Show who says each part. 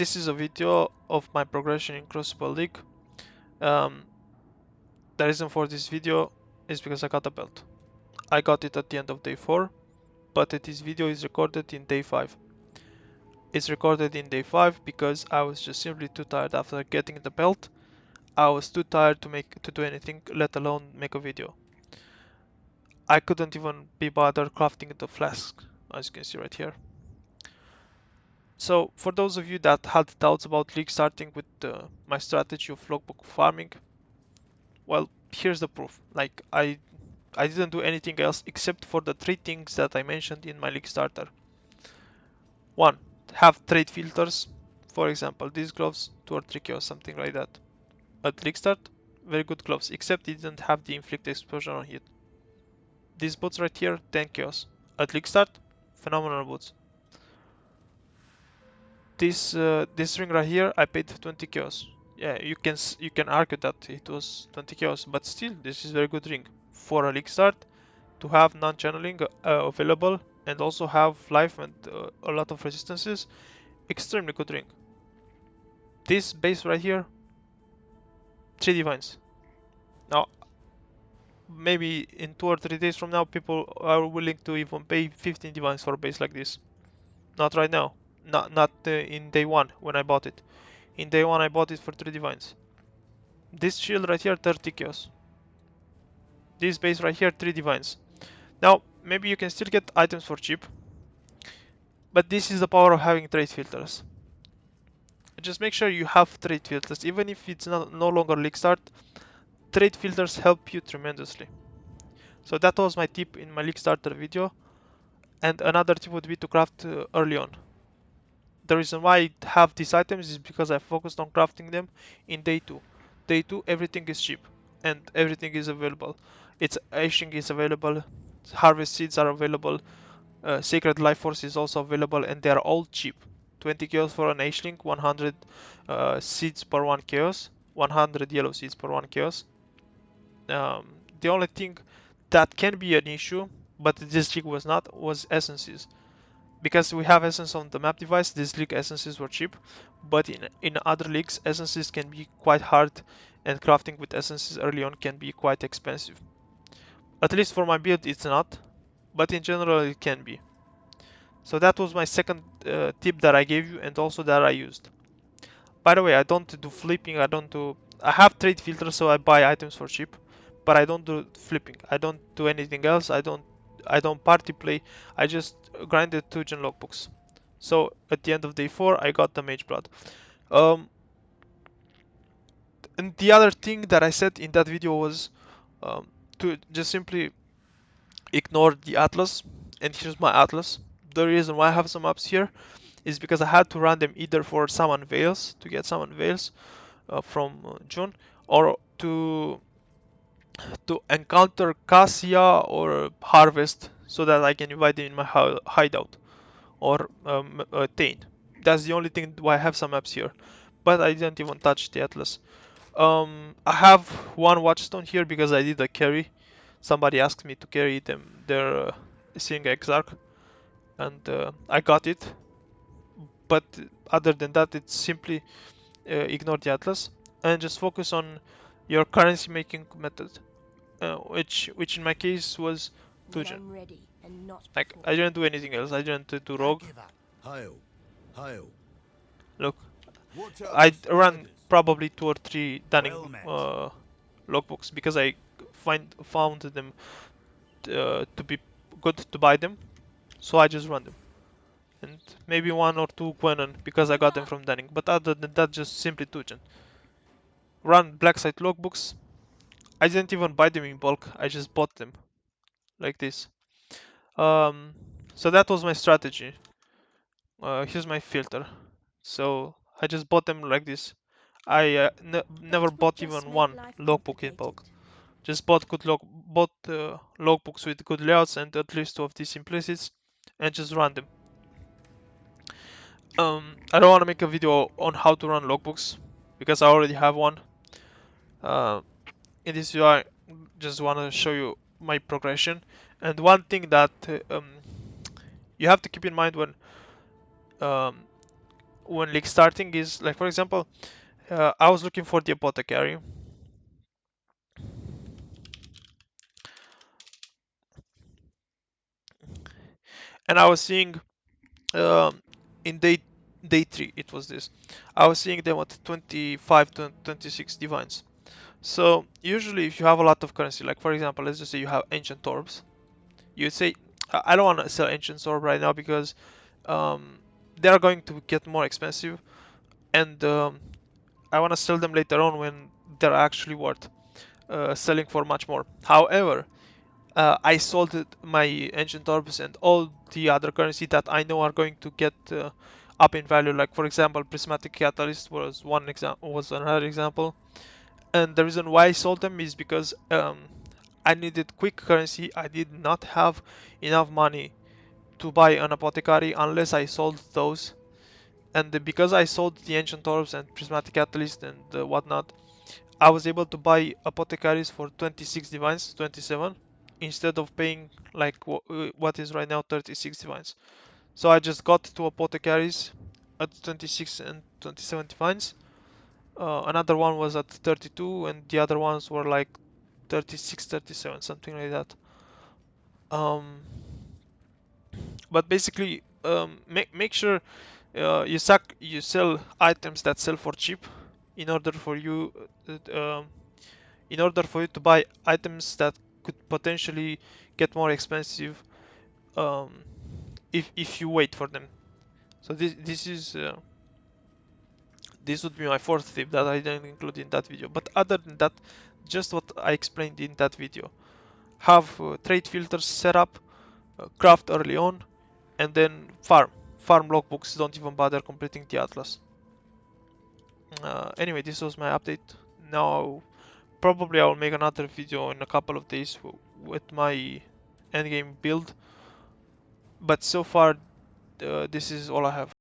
Speaker 1: This is a video of my progression in Crucible League. The reason for this video is because I got a belt. I got it at the end of day 4, but this video is recorded in day 5. It's recorded in day 5 because I was just simply too tired after getting the belt. I was too tired to do anything, let alone make a video. I couldn't even be bothered crafting the flask, as you can see right here. So for those of you that had doubts about League starting with my strategy of logbook farming, well, here's the proof. Like I didn't do anything else except for the 3 things that I mentioned in my League starter. 1. Have trade filters. For example, these gloves 2 or 3 kills, something like that. At League start, very good gloves, except it didn't have the inflict explosion on hit. These boots right here, 10 kills. At League start, phenomenal boots. This ring right here, I paid 20 kills. Yeah, you can argue that it was 20 kills, but still, this is very good ring for a League start to have non-channeling available and also have life and a lot of resistances. Extremely good ring. This base right here, 3 divines. Now, maybe in 2 or 3 days from now, people are willing to even pay 15 divines for a base like this. Not right now. Not in day 1 when I bought it. In day 1 I bought it for 3 divines. This shield right here, 30 kills. This base right here, 3 divines. Now, maybe you can still get items for cheap, but this is the power of having trade filters. Just make sure you have trade filters, even if it's no longer League start. Trade filters help you tremendously. So that was my tip in my League starter video, and another tip would be to craft early on. The reason why I have these items is because I focused on crafting them in day 2. Day 2 everything is cheap and everything is available. Its ashing is available, harvest seeds are available, sacred life force is also available, and they are all cheap. 20 chaos for an aisling, 100 seeds per 1 chaos, 100 yellow seeds per 1 chaos. The only thing that can be an issue, but this league was not, was essences. Because we have essence on the map device, this league essences were cheap, but in other leagues essences can be quite hard, and crafting with essences early on can be quite expensive. At least for my build it's not, but in general it can be. So that was my second tip that I gave you and also that I used. By the way, I don't do flipping, I have trade filters so I buy items for cheap, but I don't do flipping. I don't do anything else. I don't party play. I just grinded 2 gen logbooks. So at the end of day 4 I got the Mageblood. And the other thing that I said in that video was to just simply ignore the atlas, and here's my atlas. The reason why I have some maps here is because I had to run them either for summon veils to get summon veils from June, or to encounter Cassia or Harvest so that I can invite them in my hideout, or Tain. That's the only thing why I have some maps here, but I didn't even touch the atlas. I have 1 watchstone here because I did a carry. Somebody asked me to carry them their Seeing Exarch, and I got it. But other than that, it's simply ignore the atlas and just focus on your currency making method, which in my case was Tujen. Like I didn't do anything else. I didn't do rogue. Look, I ran probably 2 or 3 Dunning logbooks because I found them to be good to buy them, so I just run them. And maybe 1 or 2 Gwenon because I got them from Dunning, but other than that, just simply Tujen. Run black site logbooks. I didn't even buy them in bulk, I just bought them like this. So that was my strategy. Here's my filter. So I just bought them like this. I never bought even 1 logbook in bulk. Just bought logbooks with good layouts and at least 2 of these implicites, and just run them. I don't want to make a video on how to run logbooks because I already have one. In this video I just want to show you my progression, and one thing that you have to keep in mind when league starting is like, for example, I was looking for the apothecary, and I was seeing um, in day 3 it was this. I was seeing them at 25 to 26 divines. So usually if you have a lot of currency, like for example, let's just say you have ancient orbs, you'd say, I don't want to sell ancient orb right now because um, they are going to get more expensive, and I want to sell them later on when they're actually worth selling for much more. However, I sold my ancient orbs and all the other currency that I know are going to get up in value. Like for example, prismatic catalyst was one example, was another example. And the reason why I sold them is because I needed quick currency. I did not have enough money to buy an apothecary unless I sold those. And because I sold the ancient orbs and prismatic catalyst and whatnot, I was able to buy apothecaries for 26 divines, 27, instead of paying like what is right now 36 divines. So I just got two apothecaries at 26 and 27 divines. Another one was at 32, and the other ones were like 36, 37, something like that. Um, but basically, make sure you sell items that sell for cheap in order for you to buy items that could potentially get more expensive um, if you wait for them. So this would be my fourth tip that I didn't include in that video. But other than that, just what I explained in that video. Have trade filters set up, craft early on, and then farm. Farm logbooks, don't even bother completing the atlas. Anyway, this was my update. Now, probably I will make another video in a couple of days with my endgame build. But so far, this is all I have.